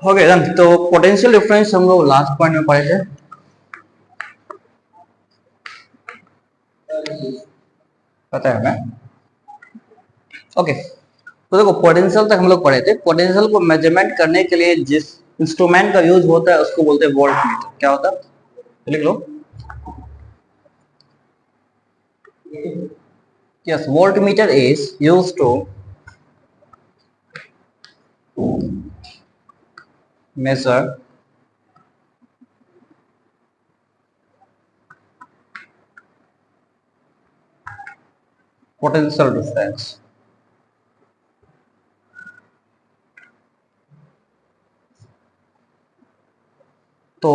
हो गया ना। तो पोटेंशियल डिफरेंस हम लोग लास्ट पॉइंट में पढ़े थे, पता है हमें। ओके, तो देखो पोटेंशियल तक हम लोग पढ़े थे। पोटेंशियल को मेजरमेंट करने के लिए जिस इंस्ट्रूमेंट का यूज होता है उसको बोलते हैं वोल्ट मीटर। क्या होता है, लिख लो। Yes, voltmeter is use to measure potential difference। तो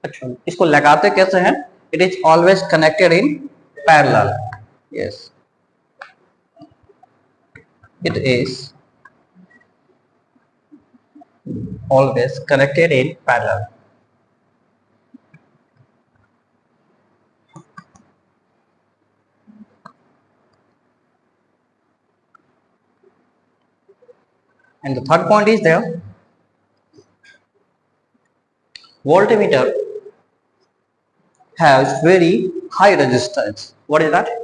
अच्छा, इसको लगाते कैसे हैं? It is always connected in parallel. Yes, it is always connected in parallel। And the third point is there, voltmeter has very high resistance। What is that?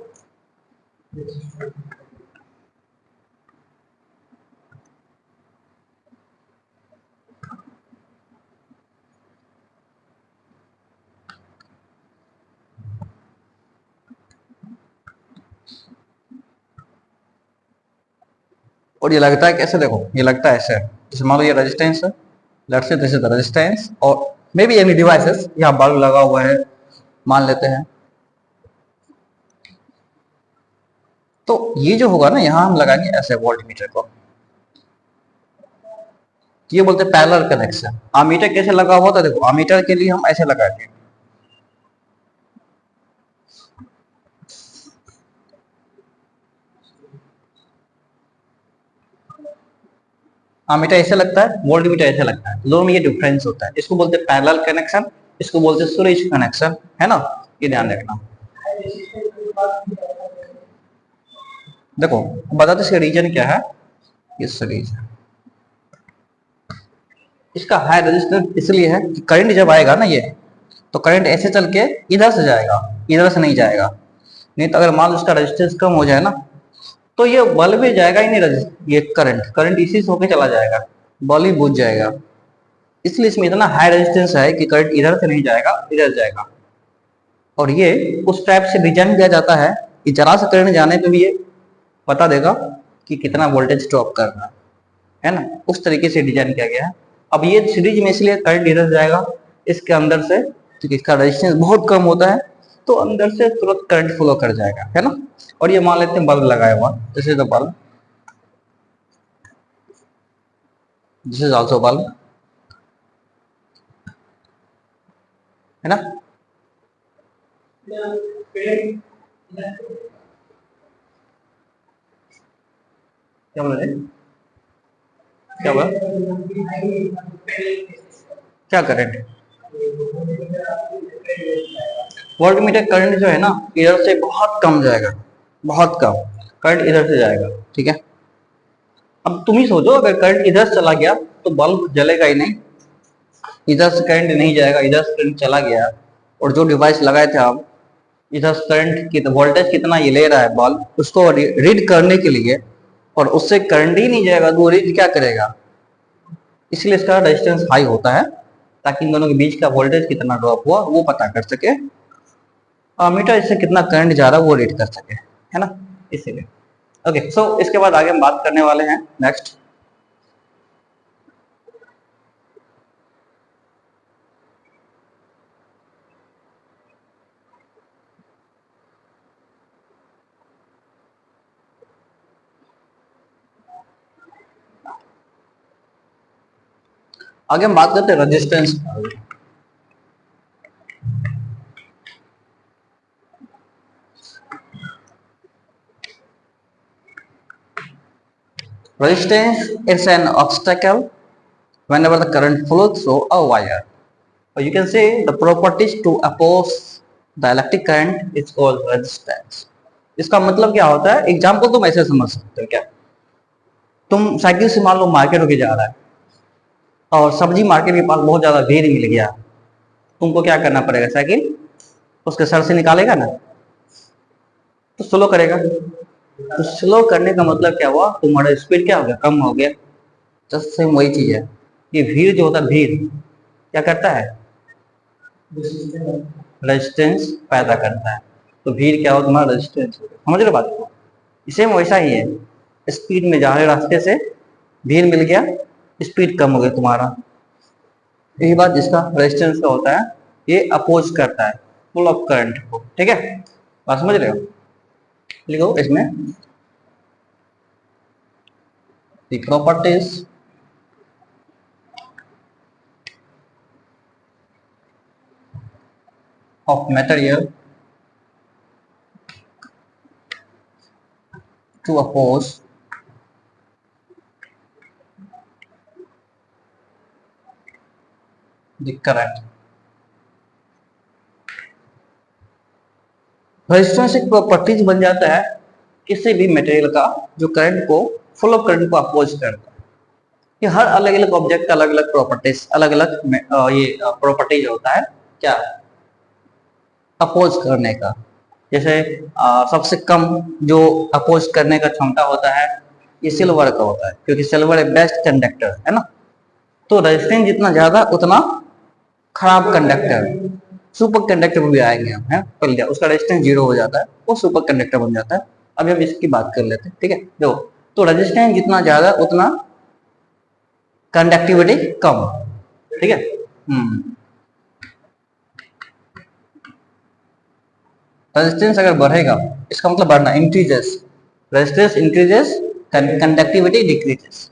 और ये लगता है कैसे? देखो, ये लगता है ऐसे, जैसे मान लो ये रेजिस्टेंस है, let's say this is the resistance, और मे बी एनी डिवाइसेस, यहाँ बल्ब लगा हुआ है मान लेते हैं। तो ये जो होगा ना, यहाँ हम लगाएंगे ऐसे वोल्टमीटर को, ये बोलते हैं पैरेलल कनेक्शन। आमीटर कैसे लगा हुआ था? देखो, आमीटर के लिए हम ऐसे लगाते हैं, मीटर ऐसे लगता है, वोल्ट मीटर ऐसे लगता है, दोनों में ये डिफरेंस होता है। इसको बोलते हैं पैरेलल कनेक्शन, इसको बोलते हैं सीरीज कनेक्शन, है ना, ये ध्यान रखना। देखो बताते इसका रीजन क्या है। ये सीरीज है, इसका हाई रेजिस्टेंस इसलिए है कि करंट जब आएगा ना ये, तो करंट ऐसे चल के इधर से जाएगा, इधर से नहीं जाएगा। नहीं तो अगर मान लो इसका रेजिस्टेंस कम हो जाए ना, तो ये बल्ब भी जाएगा ही नहीं, ये करंट करंट इसी से होके चला जाएगा, बल्ब ही बुझ जाएगा। इसलिए इसमें इतना हाई रेजिस्टेंस है कि करंट इधर से नहीं जाएगा, इधर जाएगा। और ये उस टाइप से डिजाइन किया जाता है कि जरा से करंट जाने पे भी ये बता देगा कि कितना वोल्टेज ड्रॉप करना है ना, उस तरीके से डिजाइन किया गया है। अब ये सीरीज में इसलिए करंट इधर जाएगा इसके अंदर से, क्योंकि इसका रेजिस्टेंस बहुत कम होता है, तो अंदर से तुरंत करंट फ्लो कर जाएगा, है ना। और ये मान लेते हैं बल्ब लगाया हुआ, this is the bulb, this is also bulb, है ना। क्या बोल रहे, क्या बोला, क्या करंट? वोल्ट मीटर करंट जो है ना, इधर से बहुत कम जाएगा, बहुत कम करंट इधर से जाएगा, ठीक है। अब तुम ही सोचो, अगर करंट इधर चला गया तो बल्ब जलेगा ही नहीं, इधर से करंट नहीं जाएगा, इधर से करंट चला गया, और जो डिवाइस लगाए थे आप, इधर से करंट की वोल्टेज कितना ये ले रहा है बल्ब, उसको रीड करने के लिए, और उससे करंट ही नहीं जाएगा, तो वो रीड क्या करेगा? इसलिए इसका रेजिस्टेंस हाई होता है, ताकि इन दोनों के बीच का वोल्टेज कितना ड्रॉप हुआ वो पता कर सके, मीटर इससे कितना करंट जा रहा है वो रीड कर सके, है ना, इसीलिए। ओके, सो इसके बाद आगे हम बात करने वाले हैं नेक्स्ट। आगे हम बात करते हैं resistance. Resistance is an obstacle whenever the current flows through a wire, or you can say the properties to oppose the electric current is called resistance। इसका मतलब क्या होता है? एग्जाम्पल तुम ऐसे समझ सकते हो क्या? तुम साइकिल से मान लो मार्केट होके जा रहा है और सब्जी मार्केट के पास बहुत ज्यादा भीड़ मिल गया, तुमको क्या करना पड़ेगा, साइकिल उसके सर से निकालेगा ना, तो स्लो करेगा। तो स्लो करने का मतलब क्या हुआ, तुम्हारा स्पीड क्या हो गया, कम हो गया। जस्ट सेम वही चीज है, ये भीड़ जो होता है, भीड़ क्या करता है, रेजिस्टेंस पैदा करता है। तो भीड़ क्या हो, तुम्हारा रेजिस्टेंस हो गया। समझ रहे बात को, सेम वैसा ही है, स्पीड में जा रहे रास्ते से भीड़ मिल गया, स्पीड कम हो गया तुम्हारा। यही बात जिसका रेजिस्टेंस का होता है, ये अपोज करता है फुल ऑफ करंट को। ठीक है, बात समझ रहे हो। लिखो इसमें, the properties of material to oppose the current। Resistance एक प्रॉपर्टीज बन जाता है किसी भी मटेरियल का जो करंट को, फुल ऑफ करंट को अपोज करता है। ये हर अलग अलग ऑब्जेक्ट का अलग अलग प्रॉपर्टीज, अलग अलग ये प्रॉपर्टीज होता है क्या, अपोज करने का। जैसे सबसे कम जो अपोज करने का क्षमता होता है, ये सिल्वर का होता है, क्योंकि सिल्वर एक बेस्ट कंडक्टर है ना। तो रेजिस्टेंस जितना ज्यादा उतना खराब कंडक्टर, सुपर कंडक्टर भी आएंगे हम, है पहले उसका रेजिस्टेंस 0 हो जाता है, वो सुपर कंडक्टर बन जाता है। अभी हम इसकी बात कर लेते हैं, ठीक है। देखो, तो रेजिस्टेंस जितना ज्यादा उतना कंडक्टिविटी कम, ठीक है। रेजिस्टेंस अगर बढ़ेगा, इसका मतलब बढ़ना, increases, resistance increases, conductivity decreases.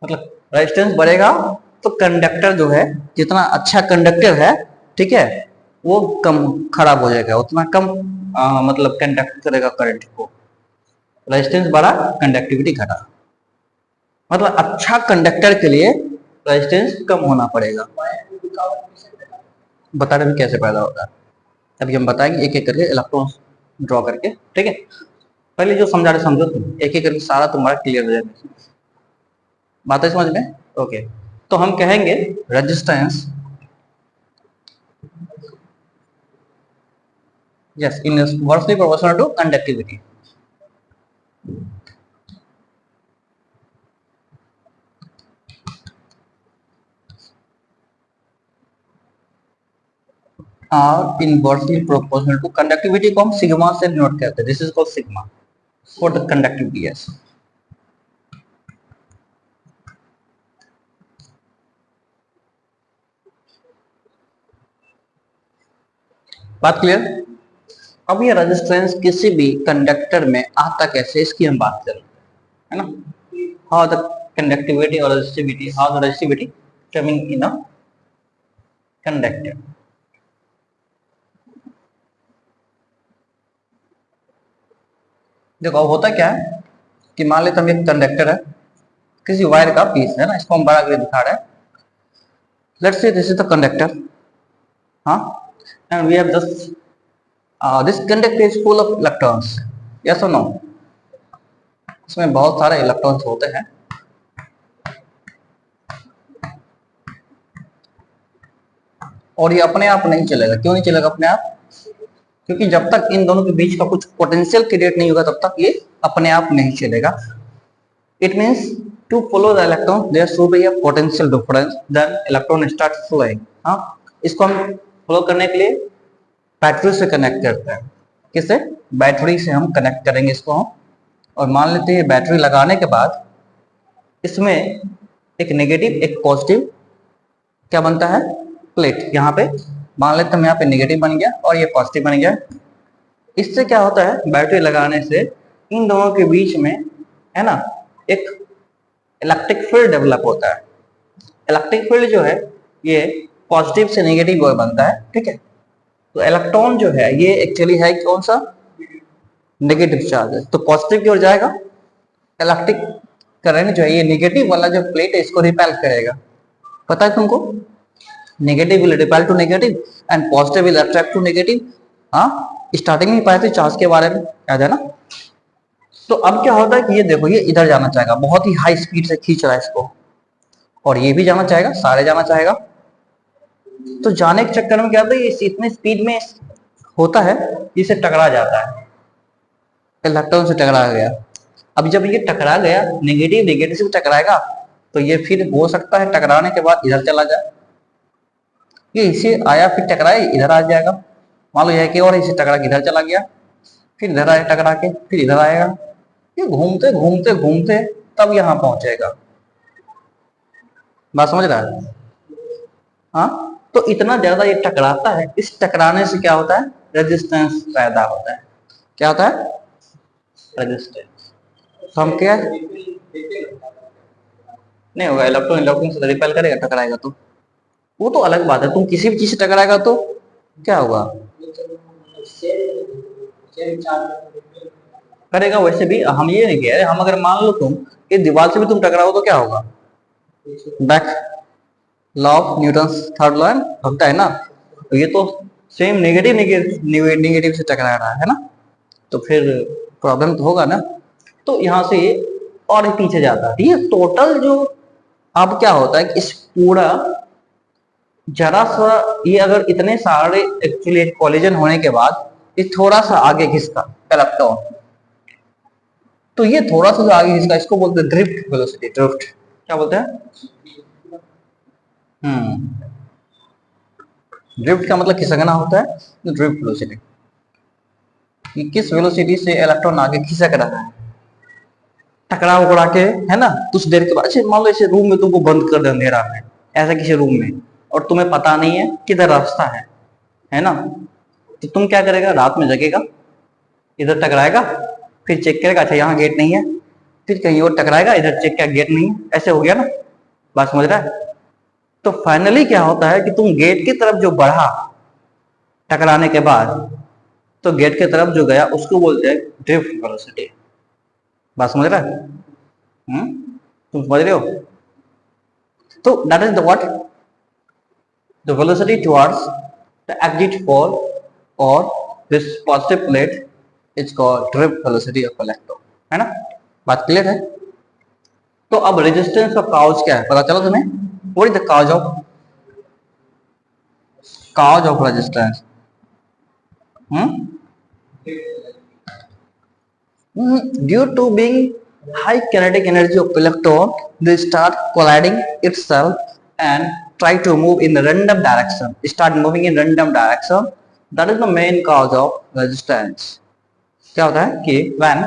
मतलब रेजिस्टेंस बढ़ेगा तो कंडक्टर जो है, जितना अच्छा कंडक्टर है, ठीक है, वो कम खराब हो जाएगा, उतना कम मतलब कंडक्ट करेगा करंट को। रेजिस्टेंस बढ़ा, कंडक्टिविटी घटा, मतलब अच्छा कंडक्टर के लिए रेजिस्टेंस कम होना पड़ेगा। बता रहे कैसे पैदा होता है, अभी हम बताएंगे एक एक करके इलेक्ट्रॉन्स ड्रॉ करके, ठीक है। पहले जो समझा रहे समझो तुम, एक एक करके सारा तुम्हारा क्लियर हो जाएगा। बात है समझ में, ओके। तो हम कहेंगे resistance, yes, inversely proportional to conductivity। are inversely proportional to conductivity को हम सिग्मा से नोट करते हैं, this is called sigma for the conductivity. Yes, बात क्लियर। अब ये रेजिस्टेंस किसी भी कंडक्टर में आता कैसे, इसकी हम बात करें, है ना। हाउ द कंडक्टिविटी और resistivity, how the resistivity coming in a conductor. देखो अब होता क्या है कि मान लेते हम एक कंडक्टर है, किसी वायर का पीस है ना, इसको हम बड़ा करके दिखा रहे हैं। Let's say this is the conductor, हाँ, and we have this conductor is full of electrons, yes और नो। इसमें बहुत सारे इलेक्ट्रॉन्स होते हैं, और ये अपने आप नहीं चलेगा। क्यों नहीं चलेगा अपने आप, क्योंकि जब तक इन दोनों के बीच का कुछ पोटेंशियल क्रिएट नहीं होगा, तब तक ये अपने आप नहीं चलेगा। It means to follow the electron there should be a potential difference, then electron start flowing. हाँ, इसको हम फॉलो करने के लिए बैटरी से कनेक्ट करते हैं। किससे, बैटरी से हम कनेक्ट करेंगे इसको हम। और मान लेते हैं बैटरी लगाने के बाद इसमें एक नेगेटिव एक पॉजिटिव क्या बनता है, प्लेट। यहाँ पे मान लेते हम, यहाँ पे नेगेटिव बन गया और ये पॉजिटिव बन गया। इससे क्या होता है, बैटरी लगाने से इन दोनों के बीच में, है ना, एक इलेक्ट्रिक फील्ड डेवलप होता है। इलेक्ट्रिक फील्ड जो है ये पॉजिटिव से नेगेटिव बनता है, ठीक है। तो इलेक्ट्रॉन जो है ये एक्चुअली है कौन सा, नेगेटिव चार्ज है, तो पॉजिटिव की ओर जाएगा। इलेक्ट्रिक करंट जो है ये नेगेटिव वाला जो प्लेट है इसको रिपेल करेगा, पता है तुमको। Negative will repel to negative and positive will attract to negative. हाँ, स्टार्टिंग में पाए थे चार्ज के बारे में, याद है ना। तो अब क्या होता है कि ये देखो, ये इधर जाना चाहेगा, बहुत ही हाई स्पीड से खींच रहा है इसको, और ये भी जाना चाहेगा, सारे जाना चाहेगा। तो जाने के चक्कर में क्या होता है, ये इतने स्पीड में होता है, इसे टकरा जाता है, इलेक्ट्रॉन से टकरा गया। अब जब ये टकरा गया, नेगेटिव नेगेटिव से टकराएगा, तो ये फिर हो सकता है टकराने के बाद इधर चला जाए, ये इसे आया फिर टकराए इधर आ जाएगा। मान लो यह कि और इसे टकरा के इधर चला गया, फिर इधर आए टकरा के, फिर इधर आएगा, ये घूमते घूमते घूमते तब यहाँ पहुंचेगा। बात समझ रहा है। हाँ, तो इतना ज्यादा ये टकराता है, इस टकराने से क्या होता है, रेजिस्टेंस पैदा होता है। क्या होता है, रेजिस्टेंस। तो हम क्या, नहीं होगा, इलेक्ट्रॉन इलेक्ट्रॉन से रिपेल करेगा, टकराएगा तो वो तो अलग बात है। तुम किसी भी चीज से टकराएगा तो क्या होगा, करेगा। वैसे भी हम ये नहीं कह रहे, हम अगर मान लो तुम इस दीवार से भी तुम टकराओ तो क्या होगा, back law of Newton third law होता है ना। तो ये तो सेम नेगेटिव नेगेटिव नेगेटिव से टकरा रहा है ना, तो फिर प्रॉब्लम तो होगा ना। तो यहाँ से और पीछे जाता है, ये टोटल जो अब क्या होता है कि इस पूरा जरा सा, ये अगर इतने सारे एक्चुअली कॉलिजन होने के बाद ये थोड़ा सा आगे खिसका इलेक्ट्रॉन, तो ये थोड़ा सा जो आगे खिसका, इसको बोलते हैं ड्रिफ्ट वेलोसिटी। ड्रिफ्ट क्या बोलते हैं, ड्रिफ्ट का मतलब खिसकना होता है, तो ड्रिफ्ट वेलोसिटी, कि किस वेलोसिटी से इलेक्ट्रॉन आगे खिसक रहा है, टकरा उकड़ा के, है ना। कुछ देर के बाद, अच्छा मान लो ऐसे रूम में तुमको बंद कर दे अंधेरा में, ऐसा किसी रूम में, और तुम्हें पता नहीं है किधर रास्ता है ना। तो तुम क्या करेगा, रात में जगेगा, इधर टकराएगा, फिर चेक करेगा, अच्छा यहाँ गेट नहीं है, फिर कहीं और टकराएगा, इधर चेक किया गेट नहीं है, ऐसे हो गया ना। बात समझ रहा है। तो फाइनली क्या होता है कि तुम गेट की तरफ जो बढ़ा टकराने के बाद, तो गेट की तरफ जो गया उसको बोलते हैं ड्रिफ्ट वेलोसिटी। बात समझ रहा है। तुम समझ रहे हो। तो that is the what, the velocity towards the exit pole or this positive plate is called drift velocity of electron, है ना। बात क्लियर है। तो अब रेजिस्टेंस ऑफ काउज क्या है, पता चला तुम्हें, what is the cause of resistance. Due to being high kinetic energy of electron, they start colliding itself and try to move in a random direction. Start moving in random direction. That is the main cause of resistance. क्या होता है कि when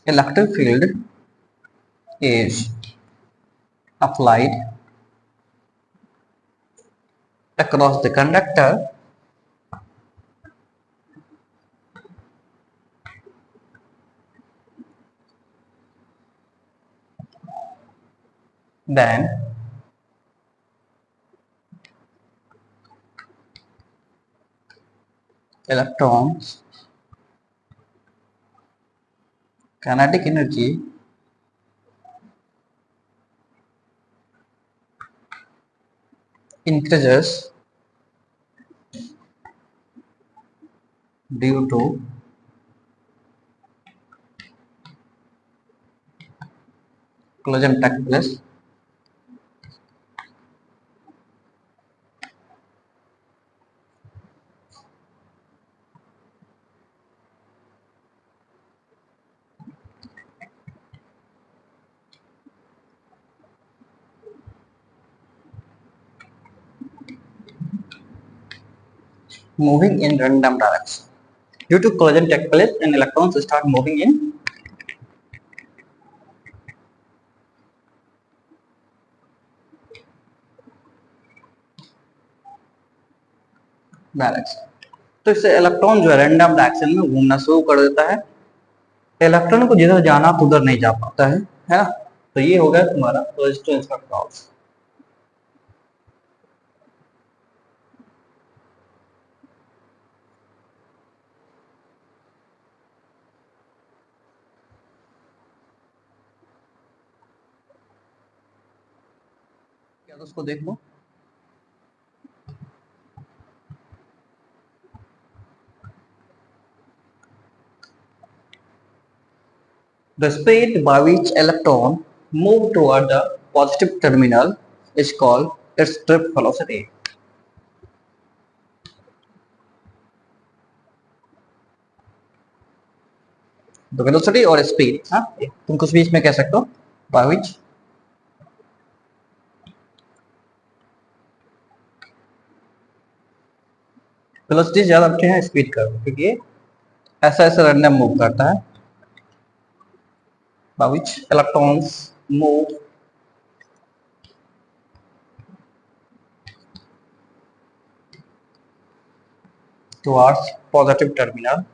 electric field is applied across the conductor, then electrons kinetic energy increases due to collision takes place moving in random direction. Due to collision take place and electrons start moving in direction. तो इससे electron जो है random direction में घूमना शुरू कर देता है, इलेक्ट्रॉन को जिधर जाना तो उधर नहीं जा पाता है ना। तो ये हो गया तुम्हारा रेजिस्टेंस का कॉज। क्या तो उसको देख लो। The speed by which electron move toward the positive terminal is called its trip velocity. The velocity और speed, हाँ तुम कुछ भी इसमें कह सकते हो, by which वेलोसिटी ज्यादा अच्छे हैं स्पीड का, क्योंकि ये ऐसा ऐसा रैंडम मूव करता है। by which electrons move towards positive terminal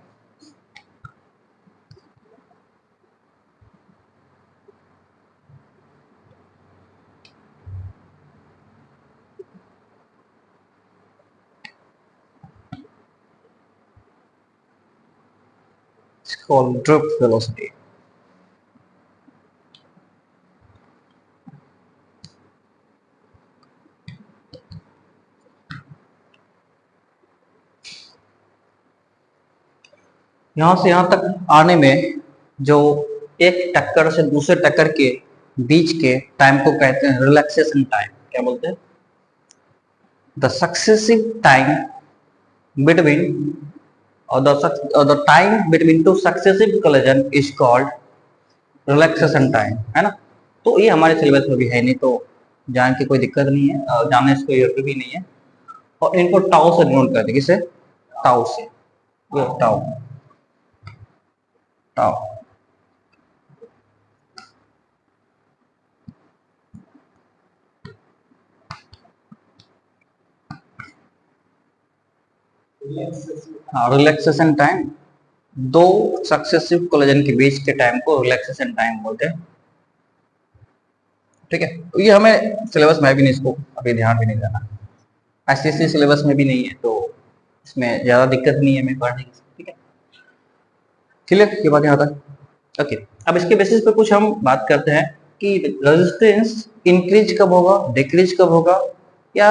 is called drift velocity. यहाँ से यहाँ तक आने में जो एक टक्कर से दूसरे टक्कर के बीच के टाइम को कहते हैं रिलैक्सेशन टाइम। क्या बोलते हैं? द सक्सेसिव टाइम बिटवीन और the time between two successive collision is called relaxation time, है ना। तो ये हमारे सिलेबस में भी है, नहीं तो जान की कोई दिक्कत नहीं है, जानने से कोई जरूरत भी नहीं है। और इनको टाउ से डिनोट करते हैं, किसे? टाउ से। ये टाउ टाउ हाँ, रिलैक्सेशन टाइम। दो सक्सेसिव कोलिजन के बीच के टाइम को रिलैक्सेशन टाइम बोलते हैं। ठीक है, तो ये हमें सिलेबस में भी नहीं, इसको अभी ध्यान भी नहीं देना। आईसीएसई सिलेबस में भी नहीं है, तो इसमें ज्यादा दिक्कत नहीं है हमें पढ़ने की। ठीक है, क्लियर ये बात यहाँ तक। ओके, अब इसके बेसिस पे कुछ हम बात करते हैं कि रेजिस्टेंस इंक्रीज कब होगा, डिक्रीज कब होगा, या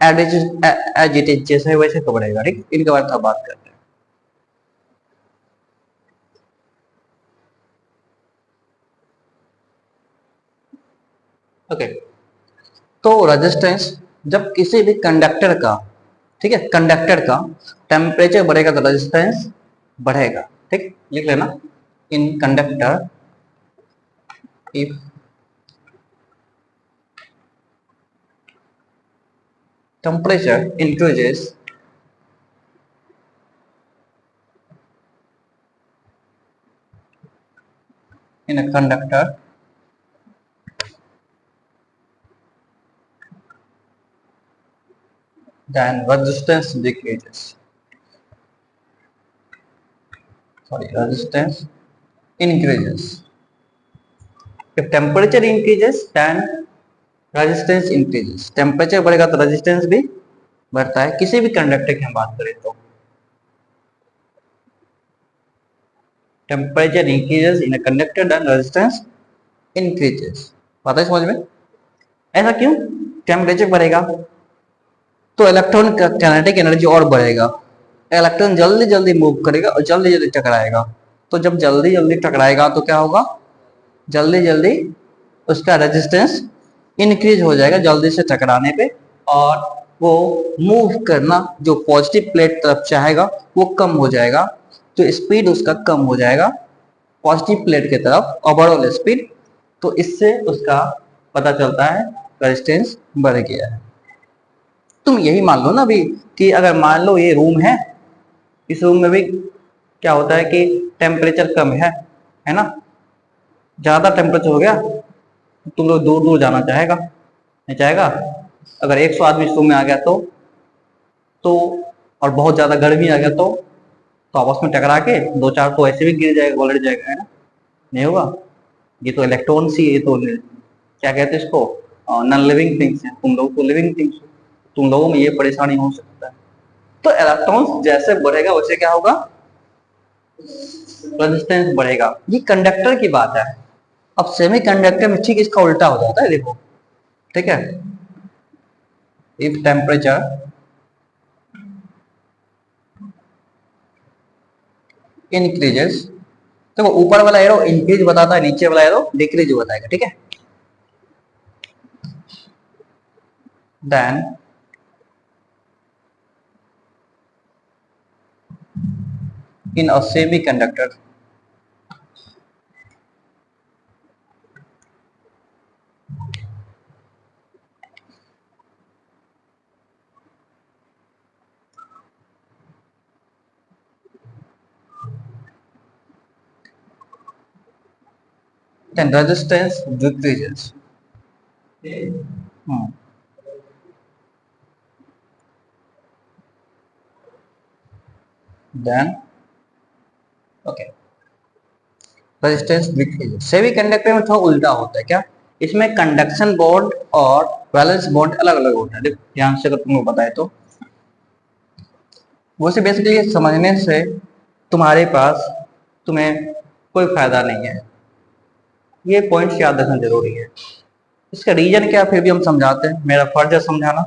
एज इट इज जैसे वैसे कब रहेगा। ठीक, इनके बारे में बात करते हैं। ओके, तो रेजिस्टेंस जब किसी भी कंडक्टर का, ठीक है, कंडक्टर का टेम्परेचर बढ़ेगा तो रेजिस्टेंस बढ़ेगा। ठीक, लिख लेना, in conductor if temperature increases in a conductor, then resistance decreases. Sorry, resistance increases. If temperature increases, then resistance increases. Temperature बढ़ेगा तो रेजिस्टेंस भी बढ़ता है, किसी भी कंडक्टर की हम बात करें तो। Temperature increases in a conductor, then resistance increases. बात है समझ में? ऐसा क्यों? टेम्परेचर बढ़ेगा तो इलेक्ट्रॉन का काइनेटिक एनर्जी और बढ़ेगा, इलेक्ट्रॉन जल्दी जल्दी मूव करेगा और जल्दी जल्दी टकराएगा। तो जब जल्दी जल्दी टकराएगा तो क्या होगा? जल्दी जल्दी उसका रेजिस्टेंस इंक्रीज हो जाएगा जल्दी से टकराने पे, और वो मूव करना जो पॉजिटिव प्लेट तरफ चाहेगा वो कम हो जाएगा, तो स्पीड उसका कम हो जाएगा पॉजिटिव प्लेट की तरफ, ओवरऑल स्पीड। तो इससे उसका पता चलता है रेजिस्टेंस बढ़ गया है। तुम यही मान लो ना अभी, कि अगर मान लो ये रूम है, इस रूम में भी क्या होता है कि टेम्परेचर कम है ना। ज्यादा टेम्परेचर हो गया तुम लोग दूर दूर जाना चाहेगा, नहीं चाहेगा? अगर 100 आदमी इस रूम में आ गया तो और बहुत ज्यादा गर्मी आ गया तो आपस में टकरा के दो चार तो ऐसे भी गिर जाएगा, उलट जाएगा, है ना। नहीं होगा? ये तो इलेक्ट्रॉन सी, ये तो क्या कहते हैं इसको, नॉन लिविंग थिंग्स हैं। तुम लोग तो लिविंग थिंग्स हो, तुम लोगों में ये परेशानी हो सकता है। तो इलेक्ट्रॉन जैसे बढ़ेगा वैसे क्या होगा? रेजिस्टेंस बढ़ेगा। ये कंडक्टर की बात है। अब सेमी कंडक्टर में ठीक इसका उल्टा हो जाता है। देखो, ठीक है। इफ टेम्परेचर इंक्रीजेस, देखो ऊपर वाला एरो इंक्रीज बताता है, नीचे वाला एरो डिक्रीज बताएगा, ठीक है। Then in a semiconductor then resistance decreases. Hmm. Then okay, resistance decrease. Semiconductor में थोड़ा उल्टा होता है क्या, इसमें कंडक्शन बॉन्ड और वैलेंस बॉन्ड अलग अलग होता है। देखो ध्यान से अगर तुमको बताए तो वो से बेसिकली समझने से तुम्हारे पास तुम्हें कोई फायदा नहीं है, ये पॉइंट्स याद रखना जरूरी है। इसका रीजन क्या फिर भी हम समझाते हैं, मेरा फर्ज है समझाना।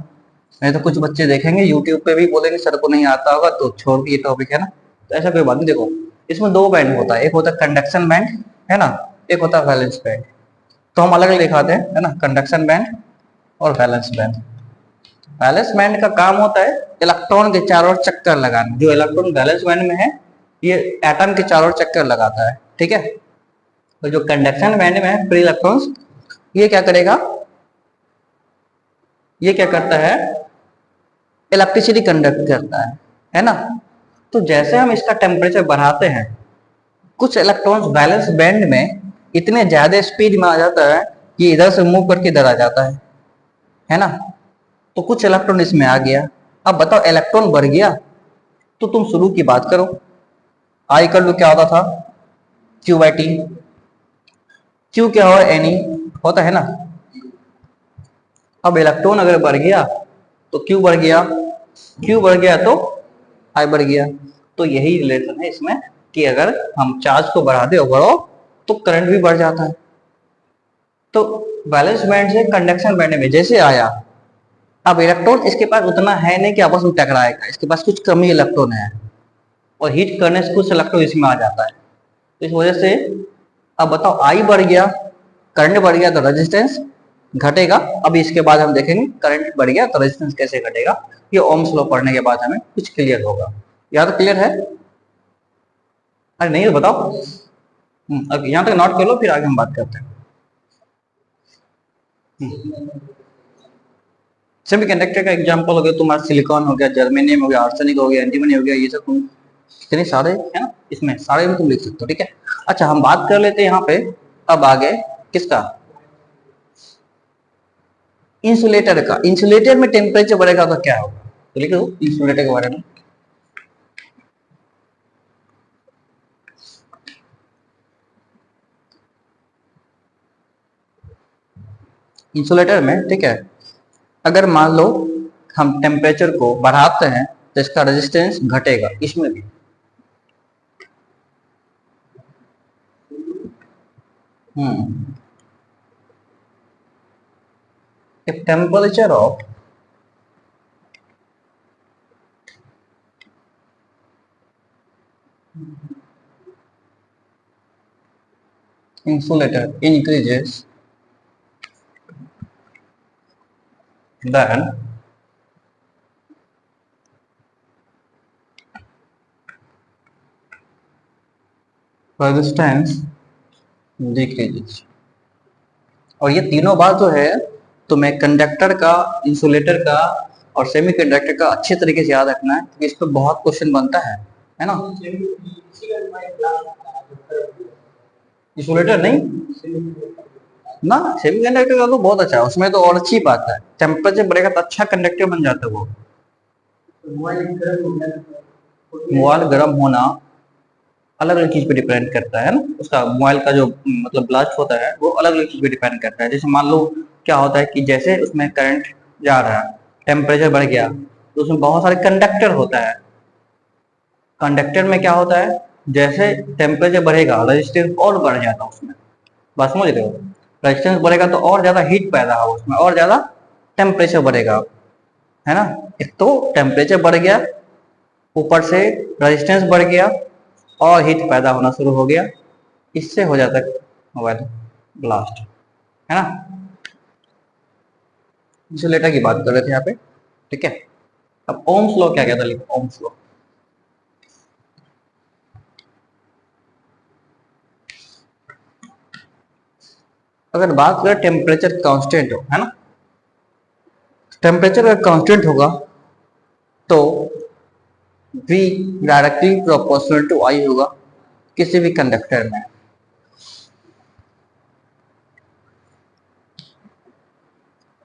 नहीं तो कुछ बच्चे देखेंगे यूट्यूब पे भी बोलेंगे सर को नहीं आता होगा तो छोड़ ये टॉपिक है ना, तो ऐसा कोई बात नहीं। देखो इसमें दो बैंड होता है, एक होता है कंडक्शन बैंड है ना, एक होता है वैलेंस बैंड। तो हम अलग अलग दिखाते हैं है ना, कंडक्शन बैंड और वैलेंस बैंड। वैलेंस बैंड का काम होता है इलेक्ट्रॉन के चारों ओर चक्कर लगाना। जो इलेक्ट्रॉन वैलेंस बैंड में है ये एटम के चारों ओर चक्कर लगाता है, ठीक है। तो जो कंडक्शन बैंड में है फ्री इलेक्ट्रॉन्स, ये क्या करेगा, ये क्या करता है, इलेक्ट्रिसिटी कंडक्ट करता है ना। तो जैसे हम इसका टेम्परेचर बढ़ाते हैं, कुछ इलेक्ट्रॉन्स वैलेंस बैंड में इतने ज्यादा स्पीड में आ जाता है कि इधर से मूव करके इधर आ जाता है ना। तो कुछ इलेक्ट्रॉन इसमें आ गया। अब बताओ इलेक्ट्रॉन बढ़ गया तो तुम शुरू की बात करो, आई कर लो क्या होता था, क्यू बाई टी। क्यू क्या हो, एनी होता है ना। अब इलेक्ट्रॉन अगर बढ़ गया तो क्यू बढ़ गया, क्यू बढ़ गया तो आई बढ़ गया। तो यही रिलेशन है इसमें कि अगर हम चार्ज को बढ़ाते ओवरऑल तो करंट भी बढ़ जाता है। तो वैलेंस बैंड से कंडक्शन बैंड में जैसे आया, अब इलेक्ट्रॉन इसके पास उतना है नहीं कि आपस में टकराएगा, इसके पास कुछ कमी इलेक्ट्रॉन है और हीट करने से कुछ इलेक्ट्रॉन इसमें आ जाता है। तो इस वजह से अब बताओ आई बढ़ गया, करंट बढ़ गया तो रेजिस्टेंस घटेगा। अब इसके बाद हम देखेंगे करंट बढ़ गया तो रेजिस्टेंस कैसे घटेगा, ये ओम्स लॉ पढ़ने के बाद हमें कुछ क्लियर होगा। याद क्लियर है, अरे नहीं तो बताओ। अब यहाँ तक नोट कर लो फिर आगे हम बात करते हैं। सेमीकंडक्टर का एग्जांपल हो गया तुम्हारा सिलिकॉन हो गया, जर्मेनियम हो गया, आर्सेनिक हो गया, एंटीमनी हो गया, ये सब तुम इतने सारे है ना, इसमें सारे भी तुम लिख सकते हो, ठीक है। अच्छा हम बात कर लेते हैं यहाँ पे अब आगे किसका, इंसुलेटर का। इंसुलेटर में टेम्परेचर बढ़ेगा तो क्या होगा, तो लिखो इंसुलेटर के बारे में। इंसुलेटर में ठीक है, अगर मान लो हम टेम्परेचर को बढ़ाते हैं तो इसका रेजिस्टेंस घटेगा, इसमें भी। if temperature of insulator increases, then resistance decreases। और ये तीनों बात जो है तुम्हें कंडक्टर का, इंसुलेटर का और सेमीकंडक्टर का अच्छे तरीके से याद रखना है क्योंकि इस पर बहुत क्वेश्चन बनता है ना। इंसुलेटर नहीं ना, सेमीकंडक्टर का तो बहुत अच्छा है, उसमें तो और अच्छी बात है, टेम्परेचर बढ़ेगा तो अच्छा कंडक्टर बन जाता है वो। मोबाइल गर्म होना अलग अलग चीज पे डिपेंड करता है ना, उसका मोबाइल का जो मतलब ब्लास्ट होता है वो अलग अलग चीज पे डिपेंड करता है। जैसे मान लो क्या होता है कि जैसे उसमें करंट जा रहा है, टेम्परेचर बढ़ गया तो उसमें बहुत सारे कंडक्टर होता है। कंडक्टर में क्या होता है, जैसे टेम्परेचर बढ़ेगा रेजिस्टेंस और बढ़ जाता है उसमें, बात समझ रहे हो। रेजिस्टेंस बढ़ेगा तो और ज्यादा हीट पैदा होगा उसमें, और ज्यादा टेम्परेचर बढ़ेगा, है ना। एक तो टेम्परेचर बढ़ गया, ऊपर से रेजिस्टेंस बढ़ गया, और हीट पैदा होना शुरू हो गया, इससे हो जाता है मोबाइल ब्लास्ट, है ना। इंसुलेटर की बात कर रहे थे यहाँ पे, ठीक है। अब ओम्स लॉ क्या कहता है, लिखो ओम्स लॉ। अगर बात करें टेम्परेचर कांस्टेंट हो, है ना, टेम्परेचर अगर कांस्टेंट होगा तो V directly proportional to I होगा किसी भी कंडक्टर में।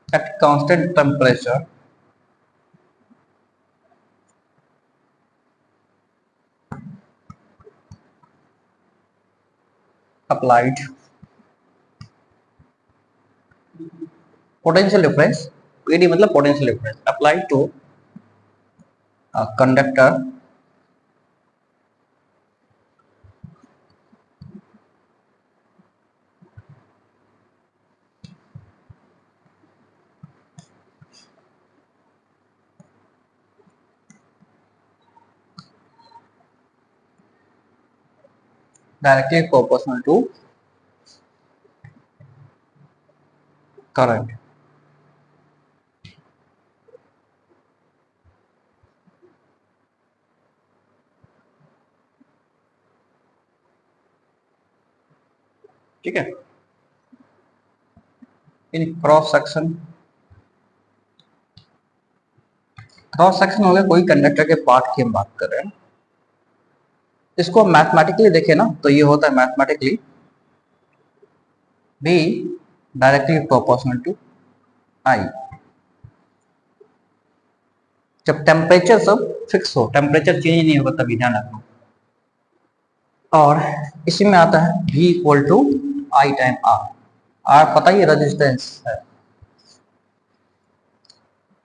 At constant temperature applied potential difference, PD मतलब potential difference applied to a conductor directly proportional to current। ठीक है, इन क्रॉस सेक्शन हो गया कोई कंडक्टर के पार्ट की हम बात कर रहे हैं। इसको मैथमेटिकली देखें ना तो ये होता है mathematically B directly proportional to I। जब टेम्परेचर सब फिक्स हो, टेम्परेचर चेंज नहीं होगा, तभी ध्यान रखना। और इसी में आता है V equal to I time R. R पता ही रेजिस्टेंस है,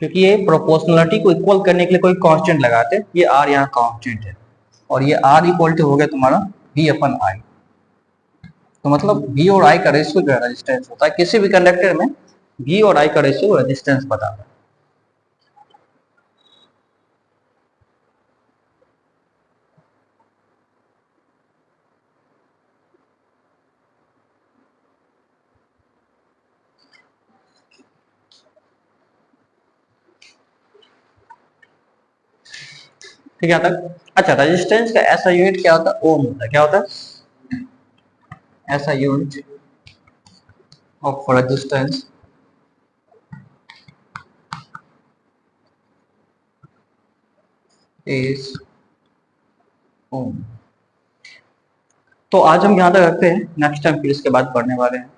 क्योंकि ये प्रोपोर्शनलिटी को इक्वल करने के लिए कोई कांस्टेंट लगाते हैं, ये आर यहाँ कांस्टेंट है, और ये आर इक्वल टू हो गया तुम्हारा V अपन आई। तो मतलब V और I का रेशियो जो है रेजिस्टेंस होता है किसी भी कंडक्टर में, V और I का रेशियो रेजिस्टेंस बताता है। ठीक है तक। अच्छा, रेजिस्टेंस का ऐसा यूनिट क्या होता है, ओम होता है। क्या होता है ऐसा यूनिट ऑफ रेजिस्टेंस इज ओम। तो आज हम यहाँ तक रखते हैं, नेक्स्ट टाइम फिर इसके बाद पढ़ने वाले हैं।